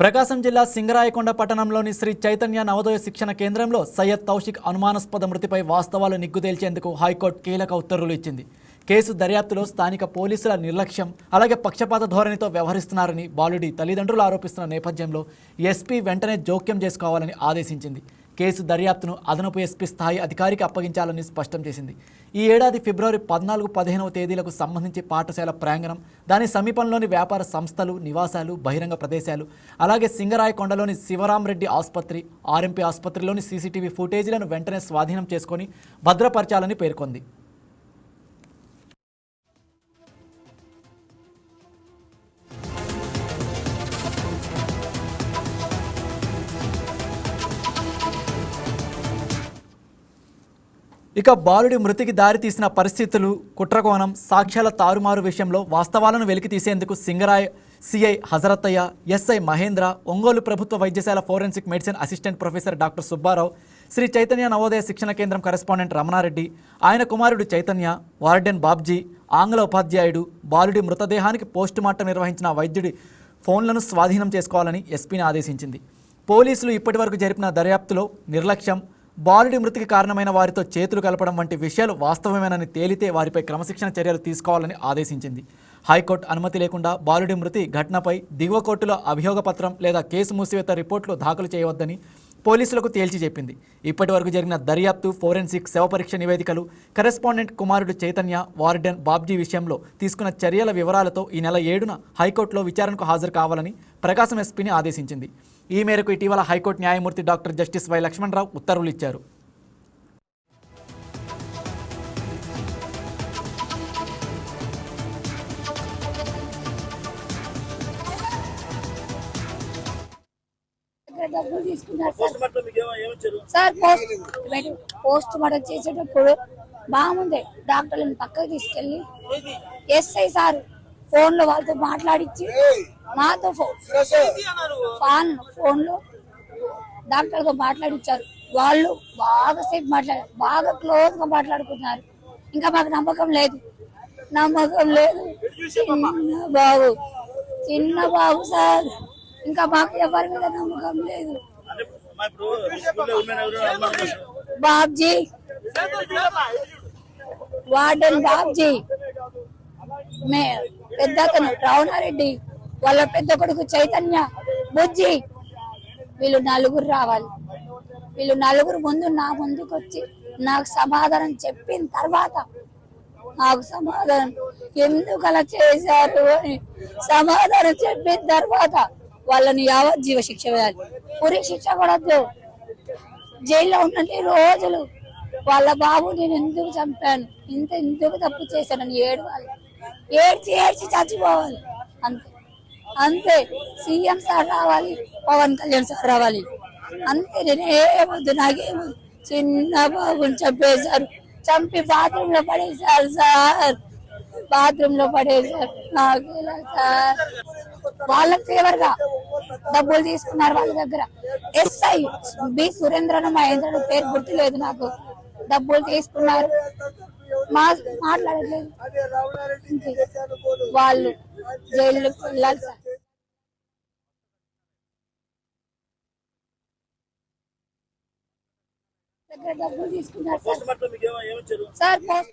ప్రకాశం జిల్లా సింగరాయకొండ పట్టణంలోని శ్రీ చైతన్య నవోదయ శిక్షణ కేంద్రంలో సయ్యద్ తౌషిక్ అనుమానాస్పద మృతిపై వాస్తవాలు నిగ్గుతేల్చేందుకు హైకోర్టు కీలక ఉత్తర్వులు ఇచ్చింది. కేసు దర్యాప్తులో స్థానిక పోలీసుల నిర్లక్ష్యం, అలాగే పక్షపాత ధోరణితో వ్యవహరిస్తున్నారని బాలుడి తల్లిదండ్రులు ఆరోపిస్తున్న నేపథ్యంలో ఎస్పీ వెంటనే జోక్యం చేసుకోవాలని ఆదేశించింది. కేసు దర్యాప్తును అదనపు ఎస్పీ స్థాయి అధికారికి అప్పగించాలని స్పష్టం చేసింది. ఈ ఏడాది ఫిబ్రవరి 14, 15వ తేదీలకు సంబంధించి పాఠశాల ప్రాంగణం, దాని సమీపంలోని వ్యాపార సంస్థలు, నివాసాలు, బహిరంగ ప్రదేశాలు, అలాగే సింగరాయకొండలోని శివరాంరెడ్డి ఆసుపత్రి, ఆర్ఎంపీ ఆసుపత్రిలోని సీసీటీవీ ఫుటేజీలను వెంటనే స్వాధీనం చేసుకొని భద్రపరచాలని పేర్కొంది. ఇక బాలుడి మృతికి దారితీసిన పరిస్థితులు, కుట్రకోణం, సాక్ష్యాల తారుమారు విషయంలో వాస్తవాలను వెలికి తీసేందుకు సింగరాయ్ సిఐ హజరత్తయ్య, ఎస్ఐ మహేంద్ర, ఒంగోలు ప్రభుత్వ వైద్యశాల forensic medicine assistant professor doctor Subbarao, Sri Chaitanya Navodaya శిక్షణ కేంద్రం కరెస్పాండెంట్ రమణారెడ్డి, ఆయన కుమారుడు చైతన్య, వార్డెన్ బాబ్జీ, ఆంగ్ల ఉపాధ్యాయుడు, బాలుడి మృతదేహానికి పోస్టుమార్టం నిర్వహించిన వైద్యుడి ఫోన్లను స్వాధీనం చేసుకోవాలని ఎస్పీని ఆదేశించింది. పోలీసులు ఇప్పటివరకు జరిపిన దర్యాప్తులో నిర్లక్ష్యం, బాలుడి మృతికి కారణమైన వారితో చేతులు కలపడం వంటి విషయాలు వాస్తవమేనని తేలితే వారిపై క్రమశిక్షణ చర్యలు తీసుకోవాలని ఆదేశించింది. హైకోర్టు అనుమతి లేకుండా బాలుడి మృతి ఘటనపై దిగువ కోర్టులో అభియోగపత్రం లేదా కేసు మూసివేత రిపోర్టులు దాఖలు చేయవద్దని పోలీసులకు తేల్చి చెప్పింది. ఇప్పటివరకు జరిగిన దర్యాప్తు, ఫోరెన్సిక్, శవపరీక్ష నివేదికలు, కరెస్పాండెంట్ కుమారుడు చైతన్య, వార్డెన్ బాబ్జీ విషయంలో తీసుకున్న చర్యల వివరాలతో ఈ నెల 7న హైకోర్టులో విచారణకు హాజరు కావాలని ప్రకాశం ఎస్పీని ఆదేశించింది. ఈ మేరకు ఇటీవల హైకోర్టు న్యాయమూర్తి డాక్టర్ జస్టిస్ వై లక్ష్మణరావు ఉత్తర్వులు ఇచ్చారు. డబ్బులు తీసుకున్నారు సార్. పోస్ట్ మార్టం చేసేటప్పుడు బాగుంది. డాక్టర్లను పక్కకు తీసుకెళ్లి ఎస్ఐ సార్ ఫోన్ లో వాళ్ళతో మాట్లాడించి మాతో ఫోన్ లో డాక్టర్ తో మాట్లాడించారు. వాళ్ళు బాగా సేపు మాట్లాడారు, బాగా క్లోజ్ గా మాట్లాడుకున్నారు. ఇంకా మాకు నమ్మకం లేదు. చిన్న బాబు సార్, ఇంకా మాకు ఎవరి మీద నమ్మకం లేదు. బాబ్జీ, వార్డెన్ బాబ్జీ, పెద్దతను రమణారెడ్డి, వాళ్ళ పెద్ద కొడుకు చైతన్య, బుజ్జి, వీళ్ళు నలుగురు రావాలి. వీళ్ళు నలుగురు ముందు నా ముందుకు వచ్చి నాకు సమాధానం చెప్పిన తర్వాత, నాకు సమాధానం ఎందుకు అలా చేశారు అని సమాధానం చెప్పిన తర్వాత వాళ్ళని యావజ్జీవ శిక్ష వేయాలి. ఉరి శిక్ష కూడదు. జైల్లో ఉన్నన్ని రోజులు వాళ్ళ బాబు నేను ఎందుకు చంపాను, ఎందుకు తప్పు చేశానని ఏడవాలి. ఏడ్చి చచ్చిపోవాలి. అంతే అంతే. సీఎం సార్ రావాలి, పవన్ కళ్యాణ్ సార్ రావాలి. అంతే. నేనేమొద్దు, నాకేమొద్దు. చిన్న బాబుని చంపేశారు, చంపి బాత్రూమ్ లో పడేశారు సార్. బాత్రూమ్ లో పడేశారు. నాకేలా సార్? వాళ్ళకి ఫేవర్ గా డబ్బులు తీసుకున్నారు వాళ్ళ దగ్గర. ఎస్ఐ బి సురేంద్రను మహేంద్రను పేరు గుర్తులేదు నాకు. డబ్బులు తీసుకున్నారు, మాట్లాడలేదు. వాళ్ళు జైలుకి వెళ్ళాలి సార్. దగ్గర డబ్బులు తీసుకున్నారు సార్.